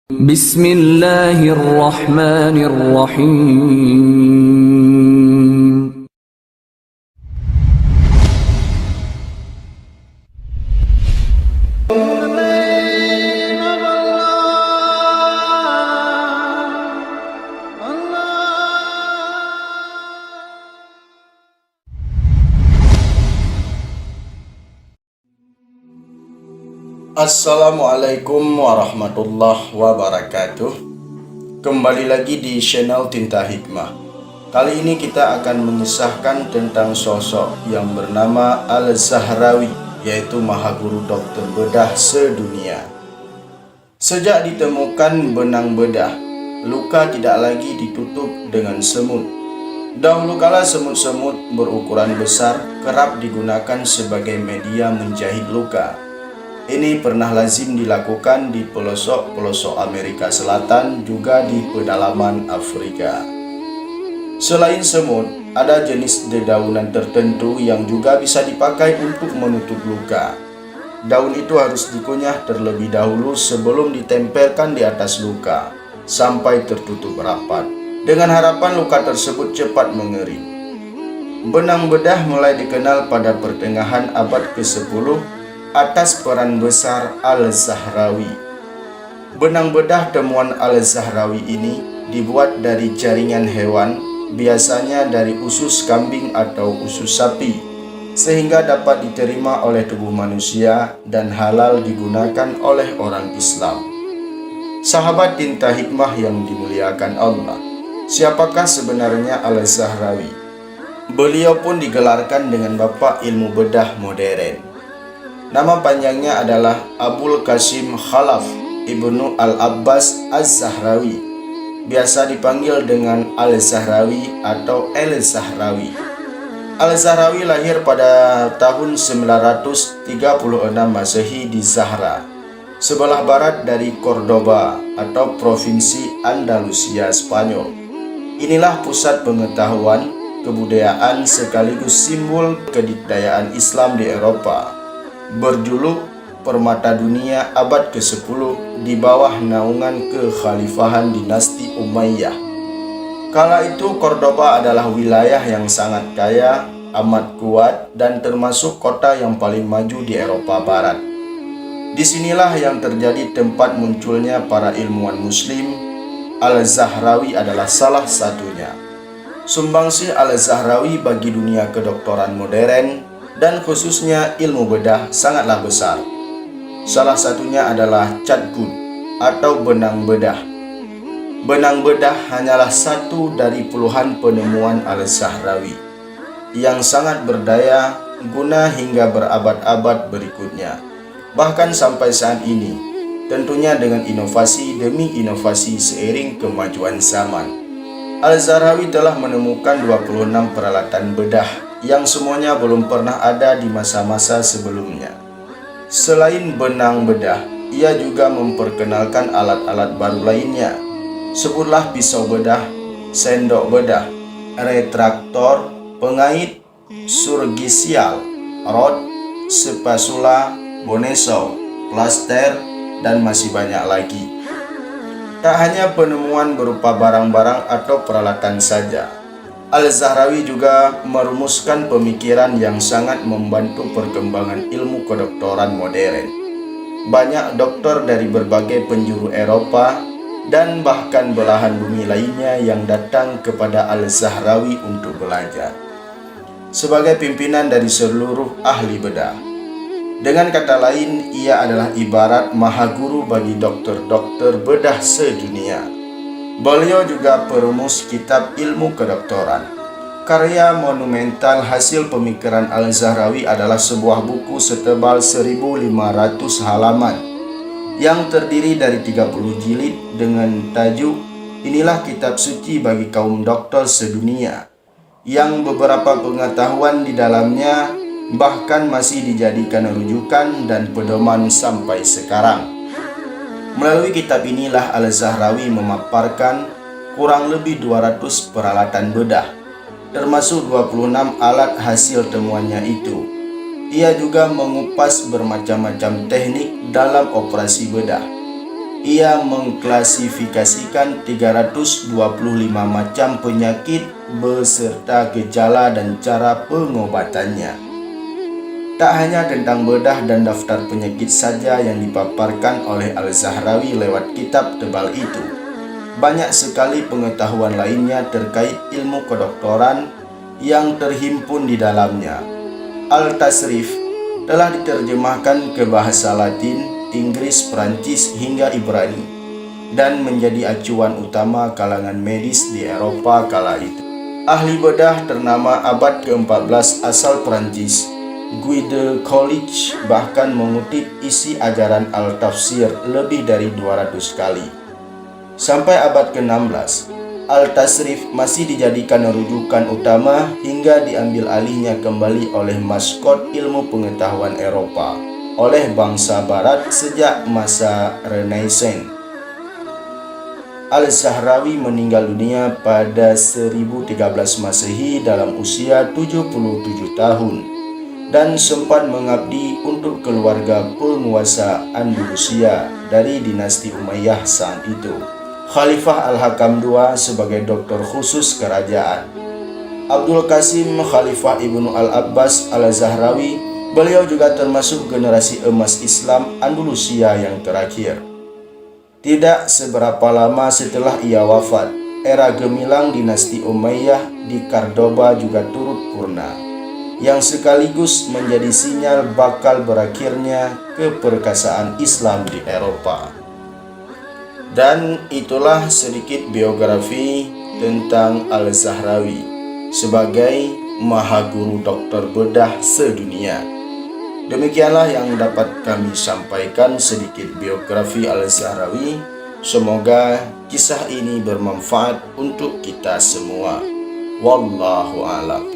Bismillahirrahmanirrahim. Assalamualaikum warahmatullahi wabarakatuh. Kembali lagi di channel Tinta Hikmah. Kali ini kita akan mengisahkan tentang sosok yang bernama Al-Zahrawi, yaitu Mahaguru Dokter Bedah sedunia. Sejak ditemukan benang bedah, luka tidak lagi ditutup dengan semut. Dahulu kala semut-semut berukuran besar kerap digunakan sebagai media menjahit luka. Ini pernah lazim dilakukan di pelosok-pelosok Amerika Selatan, juga di pedalaman Afrika. Selain semut, ada jenis dedaunan tertentu yang juga bisa dipakai untuk menutup luka. Daun itu harus dikunyah terlebih dahulu sebelum ditempelkan di atas luka, sampai tertutup rapat, dengan harapan luka tersebut cepat mengering. Benang bedah mulai dikenal pada pertengahan abad ke-10 atas peran besar Al-Zahrawi. Benang bedah temuan Al-Zahrawi ini dibuat dari jaringan hewan, biasanya dari usus kambing atau usus sapi, sehingga dapat diterima oleh tubuh manusia dan halal digunakan oleh orang Islam. Sahabat Tinta Hikmah yang dimuliakan Allah, siapakah sebenarnya Al-Zahrawi? Beliau pun digelarkan dengan Bapak Ilmu Bedah Modern. Nama panjangnya adalah Abul Qasim Khalaf Ibnu Al-Abbas Az-Zahrawi, biasa dipanggil dengan Al-Zahrawi atau El-Zahrawi. Al-Zahrawi lahir pada tahun 936 Masehi di Zahra, sebelah barat dari Cordoba atau provinsi Andalusia, Spanyol. Inilah pusat pengetahuan, kebudayaan sekaligus simbol kedikdayaan Islam di Eropa, berjuluk Permata Dunia abad ke-10 di bawah naungan kekhalifahan dinasti Umayyah. Kala itu Cordoba adalah wilayah yang sangat kaya, amat kuat, dan termasuk kota yang paling maju di Eropa Barat. Disinilah yang terjadi tempat munculnya para ilmuwan muslim. Al-Zahrawi adalah salah satunya. Sumbangsih Al-Zahrawi bagi dunia kedokteran modern dan khususnya ilmu bedah sangatlah besar. Salah satunya adalah Catgut atau benang bedah. Benang bedah hanyalah satu dari puluhan penemuan Al-Zahrawi yang sangat berdaya guna hingga berabad-abad berikutnya, bahkan sampai saat ini, tentunya dengan inovasi demi inovasi seiring kemajuan zaman. Al-Zahrawi telah menemukan 26 peralatan bedah yang semuanya belum pernah ada di masa-masa sebelumnya. Selain benang bedah, ia juga memperkenalkan alat-alat baru lainnya. Sebutlah pisau bedah, sendok bedah, retraktor, pengait, surgisial, rod, spatula, bonesaw, plaster, dan masih banyak lagi. Tak hanya penemuan berupa barang-barang atau peralatan saja, Al-Zahrawi juga merumuskan pemikiran yang sangat membantu perkembangan ilmu kedokteran modern. Banyak dokter dari berbagai penjuru Eropa dan bahkan belahan bumi lainnya yang datang kepada Al-Zahrawi untuk belajar, sebagai pimpinan dari seluruh ahli bedah. Dengan kata lain, ia adalah ibarat mahaguru bagi dokter-dokter bedah sedunia. Beliau juga perumus kitab ilmu kedokteran. Karya monumental hasil pemikiran Al-Zahrawi adalah sebuah buku setebal 1.500 halaman yang terdiri dari 30 jilid dengan tajuk "Inilah Kitab Suci bagi Kaum Dokter Sedunia", yang beberapa pengetahuan di dalamnya bahkan masih dijadikan rujukan dan pedoman sampai sekarang. Melalui kitab inilah Al-Zahrawi memaparkan kurang lebih 200 peralatan bedah, termasuk 26 alat hasil temuannya itu. Ia juga mengupas bermacam-macam teknik dalam operasi bedah. Ia mengklasifikasikan 325 macam penyakit beserta gejala dan cara pengobatannya. Tak hanya tentang bedah dan daftar penyakit saja yang dipaparkan oleh Al-Zahrawi lewat kitab tebal itu. Banyak sekali pengetahuan lainnya terkait ilmu kedokteran yang terhimpun di dalamnya. Al-Tasrif telah diterjemahkan ke bahasa Latin, Inggris, Perancis, hingga Ibrani dan menjadi acuan utama kalangan medis di Eropa kala itu. Ahli bedah ternama abad ke-14 asal Perancis, Guy de College, bahkan mengutip isi ajaran Al-Tafsir lebih dari 200 kali. Sampai abad ke-16, Al-Tasrif masih dijadikan rujukan utama hingga diambil alihnya kembali oleh maskot ilmu pengetahuan Eropa oleh bangsa Barat sejak masa Renaissance. Al-Zahrawi meninggal dunia pada 1013 Masehi dalam usia 77 tahun dan sempat mengabdi untuk keluarga penguasa Andalusia dari dinasti Umayyah saat itu. Khalifah Al-Hakam II sebagai dokter khusus kerajaan. Abdul Qasim Khalifah Ibnu Al-Abbas Al-Zahrawi, beliau juga termasuk generasi emas Islam Andalusia yang terakhir. Tidak seberapa lama setelah ia wafat, era gemilang dinasti Umayyah di Cordoba juga turut purna, yang sekaligus menjadi sinyal bakal berakhirnya keperkasaan Islam di Eropa. Dan itulah sedikit biografi tentang Al-Zahrawi sebagai mahaguru dokter bedah sedunia. Demikianlah yang dapat kami sampaikan sedikit biografi Al-Zahrawi. Semoga kisah ini bermanfaat untuk kita semua. Wallahu a'lam.